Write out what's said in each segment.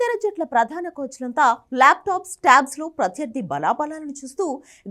ఇతర జట్ల ప్రధాన కోచ్లంతా ల్యాప్టాప్స్, ట్యాబ్స్ లో ప్రత్యర్థి బలాబలాలను చూస్తూ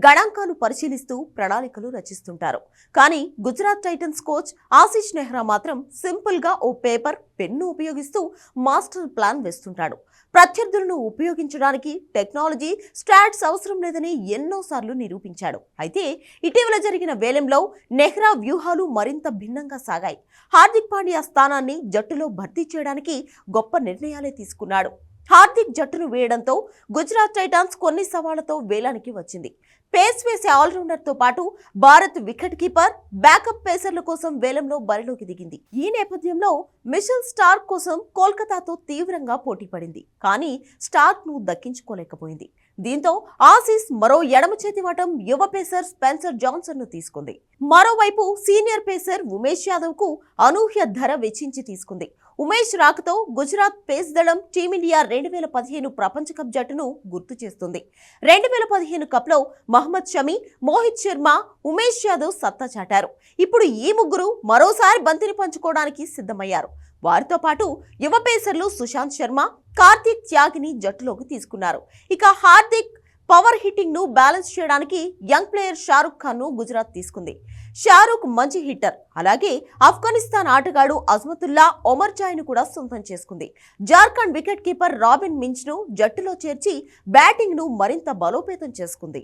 గణాంకాలు పరిశీలిస్తూ ప్రణాళికలు రచిస్తుంటారు. కానీ గుజరాత్ టైటన్స్ కోచ్ ఆశీష్ నెహ్రా మాత్రం సింపుల్ గా ఓ పేపర్, పెన్ను ఉపయోగిస్తూ మాస్టర్ ప్లాన్ వేస్తుంటాడు. ప్రత్యర్థులను ఉపయోగించడానికి టెక్నాలజీ, స్టాట్స్ అవసరం లేదని ఎన్నోసార్లు నిరూపించాడు. అయితే ఇటీవల జరిగిన వేలంలో నెహ్రా వ్యూహాలు మరింత భిన్నంగా సాగాయి. హార్దిక్ పాండ్యా స్థానాన్ని జట్టులో భర్తీ చేయడానికి గొప్ప నిర్ణయాలే తీసుకున్నాడు. హార్దిక్ జట్టును వేయడంతో గుజరాత్ టైటాన్స్ కొన్ని సవాళ్లతో వేలానికి వచ్చింది. పేస్ వేసే ఆల్రౌండర్తో పాటు భారత్ వికెట్ కీపర్, బ్యాకప్ పేసర్ల కోసం వేలంలో బరిలోకి దిగింది. ఈ నేపథ్యంలో మిచెల్ స్టార్క్ కోసం కోల్కతాతో తీవ్రంగా పోటీ పడింది. కానీ స్టార్క్ ను దక్కించుకోలేకపోయింది. దీంతో ఆసీస్ మరో ఎడమ చేతి వాటం యువ పేసర్ స్పెన్సర్ జాన్సన్ ను తీసుకుంది. మరోవైపు సీనియర్ పేసర్ ఉమేష్ యాదవ్ కు అనూహ్య ధర వెచ్చించి తీసుకుంది. ఉమేష్ రాకతో గుజరాత్ పేస్ దళం టీమిండియా 2015 ప్రపంచ కప్ జట్టును గుర్తు చేస్తుంది. 2015 కప్లో మహమ్మద్ షమి, మోహిత్ శర్మ, ఉమేష్ యాదవ్ సత్తా చాటారు. ఇప్పుడు ఈ ముగ్గురు మరోసారి బంతిని పంచుకోవడానికి సిద్ధమయ్యారు. వారితో పాటు యువ పేసర్లు సుశాంత్ శర్మ, కార్తీక్ త్యాగిని జట్టులోకి తీసుకున్నారు. ఇక హార్దిక్ పవర్ హిట్టింగ్ ను బ్యాలెన్స్ చేయడానికి యంగ్ ప్లేయర్ షారుఖ్ ఖాన్ ను గుజరాత్ తీసుకుంది. షారుఖ్ మంచి హిట్టర్. అలాగే ఆఫ్ఘనిస్తాన్ ఆటగాడు అజ్మతుల్లా ఒమర్ జాయ్ ను కూడా సొంతం చేసుకుంది. Jharkhand wicket keeper robin Minz ను జట్టులో చేర్చి బ్యాటింగ్ ను మరింత బలోపేతం చేసుకుంది.